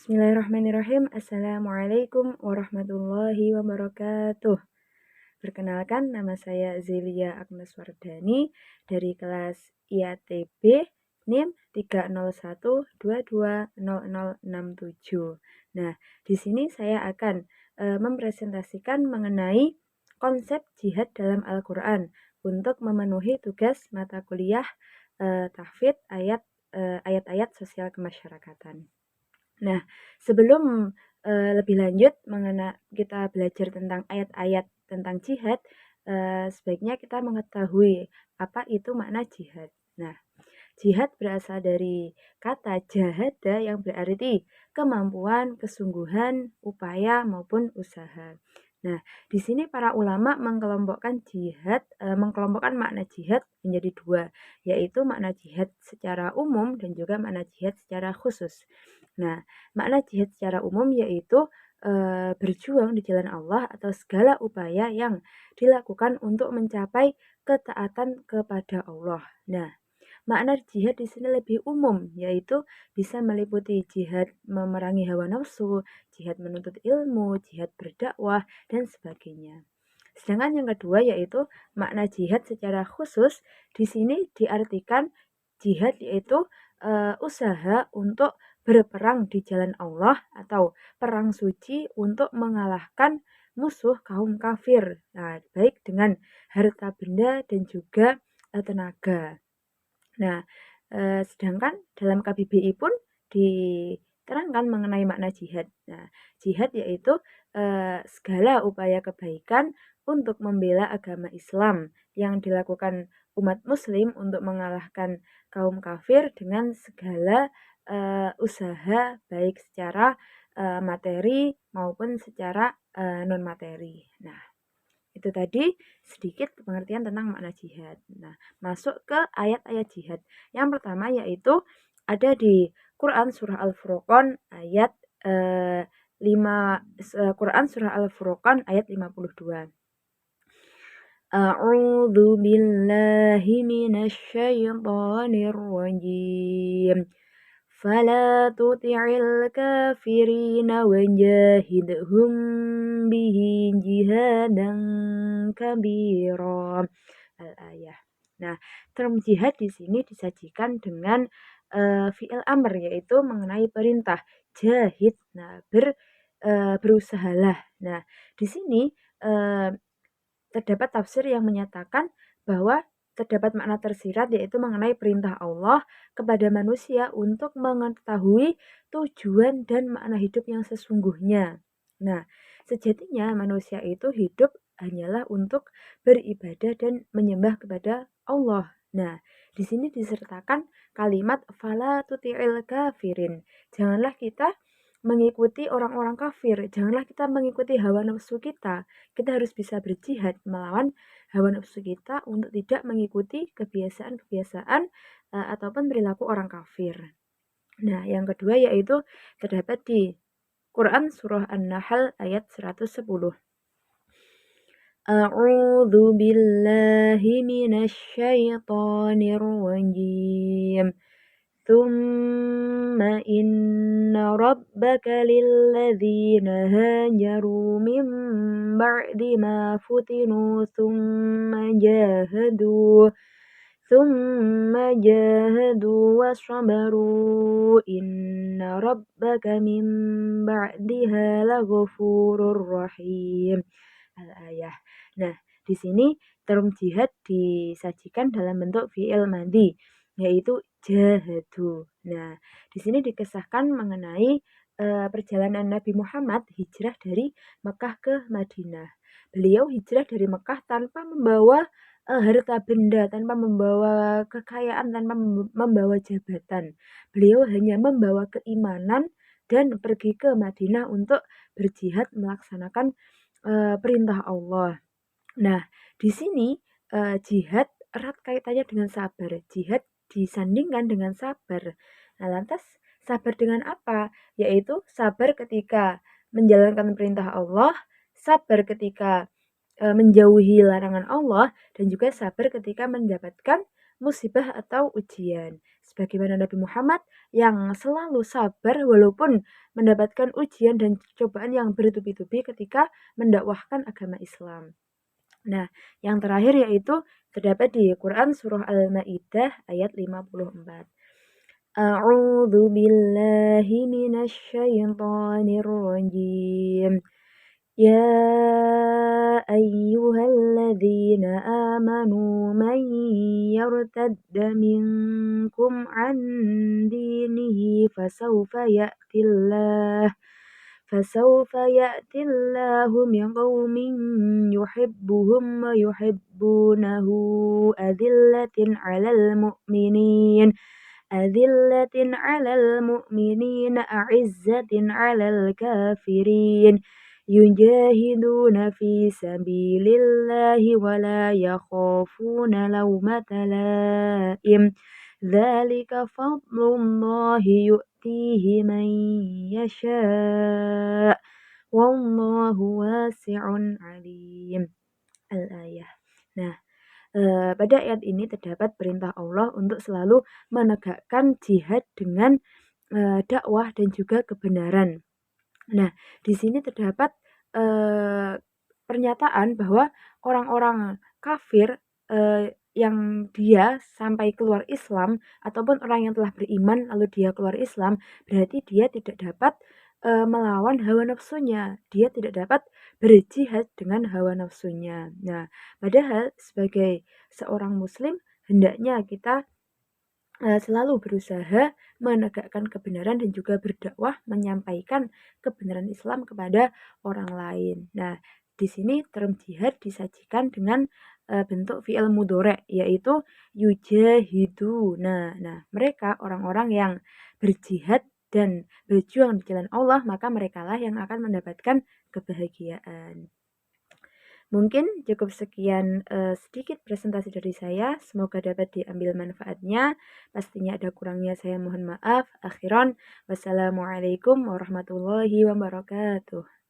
Bismillahirrahmanirrahim. Assalamualaikum warahmatullahi wabarakatuh. Perkenalkan, nama saya Zelia Agnes Wardani dari kelas IATB NIM 301220067. Nah, di sini saya akan mempresentasikan mengenai konsep jihad dalam Al-Quran untuk memenuhi tugas mata kuliah tahfidz ayat-ayat sosial kemasyarakatan. Nah, sebelum lebih lanjut kita belajar tentang ayat-ayat tentang jihad, sebaiknya kita mengetahui apa itu makna jihad. Nah, jihad berasal dari kata jahada yang berarti kemampuan, kesungguhan, upaya maupun usaha. Nah, di sini para ulama mengkelompokkan makna jihad menjadi dua, yaitu makna jihad secara umum dan juga makna jihad secara khusus. Nah, makna jihad secara umum yaitu berjuang di jalan Allah atau segala upaya yang dilakukan untuk mencapai ketaatan kepada Allah. Nah, makna jihad di sini lebih umum, yaitu bisa meliputi jihad memerangi hawa nafsu, jihad menuntut ilmu, jihad berdakwah, dan sebagainya. Sedangkan yang kedua yaitu makna jihad secara khusus, di sini diartikan jihad yaitu usaha untuk berperang di jalan Allah atau perang suci untuk mengalahkan musuh kaum kafir. Nah, baik dengan harta benda dan juga tenaga. Nah, sedangkan dalam KBBI pun diterangkan mengenai makna jihad. Nah, jihad yaitu segala upaya kebaikan untuk membela agama Islam yang dilakukan umat muslim untuk mengalahkan kaum kafir dengan segala usaha baik secara materi maupun secara non materi. Nah, itu tadi sedikit pengertian tentang makna jihad. Nah, masuk ke ayat-ayat jihad. Yang pertama yaitu ada di Quran surah Al-Furqan ayat 5 Quran surah Al-Furqan ayat 52. A'udzu billahi minasy syaithanir rajim. Fala tuti'il kafirina wajahidhum bihi jihadan kabira. Al-ayah. Nah, term jihad di sini disajikan dengan fi'il amr yaitu mengenai perintah jahid. Nah, berusahalah. Nah, di sini terdapat tafsir yang menyatakan bahwa terdapat makna tersirat yaitu mengenai perintah Allah kepada manusia untuk mengetahui tujuan dan makna hidup yang sesungguhnya. Nah, sejatinya manusia itu hidup hanyalah untuk beribadah dan menyembah kepada Allah. Nah, di sini disertakan kalimat fala tuti'il kafirin. Janganlah kita mengikuti orang-orang kafir, janganlah kita mengikuti hawa nafsu kita. Kita harus bisa berjihad melawan hawa nafsu kita untuk tidak mengikuti kebiasaan-kebiasaan ataupun perilaku orang kafir. Nah, yang kedua yaitu terdapat di Quran surah An-Nahl ayat 110. A'udzu billahi minasy syaithanir rajim. ثم إن ربك للذين هاجروا من بعد ما فتنوا ثم جاهدوا وصبروا إن ربك من بعدها لغفور رحيم. Al-ayah. Nah, di sini term jihad disajikan dalam bentuk fi'il madhi, yaitu jahadu. Nah, di sini dikisahkan mengenai perjalanan Nabi Muhammad hijrah dari Mekah ke Madinah. Beliau hijrah dari Mekah tanpa membawa harta benda, tanpa membawa kekayaan, tanpa membawa jabatan. Beliau hanya membawa keimanan dan pergi ke Madinah untuk berjihad melaksanakan perintah Allah. Nah, di sini jihad erat kaitannya dengan sabar. Jihad disandingkan dengan sabar. Nah, lantas sabar dengan apa? Yaitu sabar ketika menjalankan perintah Allah, sabar ketika menjauhi larangan Allah, dan juga sabar ketika mendapatkan musibah atau ujian. sebagaimana Nabi Muhammad yang selalu sabar walaupun mendapatkan ujian dan cobaan yang bertubi-tubi ketika mendakwahkan agama Islam. Nah, yang terakhir yaitu terdapat di Quran surah Al-Maidah ayat 54. A'udzu billahi minasy syaithanir rajim. Ya ayyuhalladzina amanu man yartadda minkum an dinihi فسوف يأتي الله بقوم يحبهم ويحبونه أذلة على المؤمنين أعزة على الكافرين يجاهدون في سبيل الله ولا يخافون لومة لائم ذلك فضل الله يؤتيه من يشاء والله واسع عليم. Al-ayah. Nah, pada ayat ini terdapat perintah Allah untuk selalu menegakkan jihad dengan dakwah dan juga kebenaran. Nah, di sini terdapat pernyataan bahwa orang-orang kafir yang dia sampai keluar Islam ataupun orang yang telah beriman lalu dia keluar Islam, berarti dia tidak dapat melawan hawa nafsunya. Dia tidak dapat berjihad dengan hawa nafsunya. Nah, padahal sebagai seorang muslim hendaknya kita selalu berusaha menegakkan kebenaran dan juga berdakwah menyampaikan kebenaran Islam kepada orang lain. Nah, di sini term jihad disajikan dengan bentuk fi'il mudhari yaitu yujahidu. Nah, mereka orang-orang yang berjihad dan berjuang di jalan Allah, maka merekalah yang akan mendapatkan kebahagiaan. Mungkin cukup sekian sedikit presentasi dari saya. Semoga dapat diambil manfaatnya. Pastinya ada kurangnya saya mohon maaf. Akhiran, wassalamualaikum warahmatullahi wabarakatuh.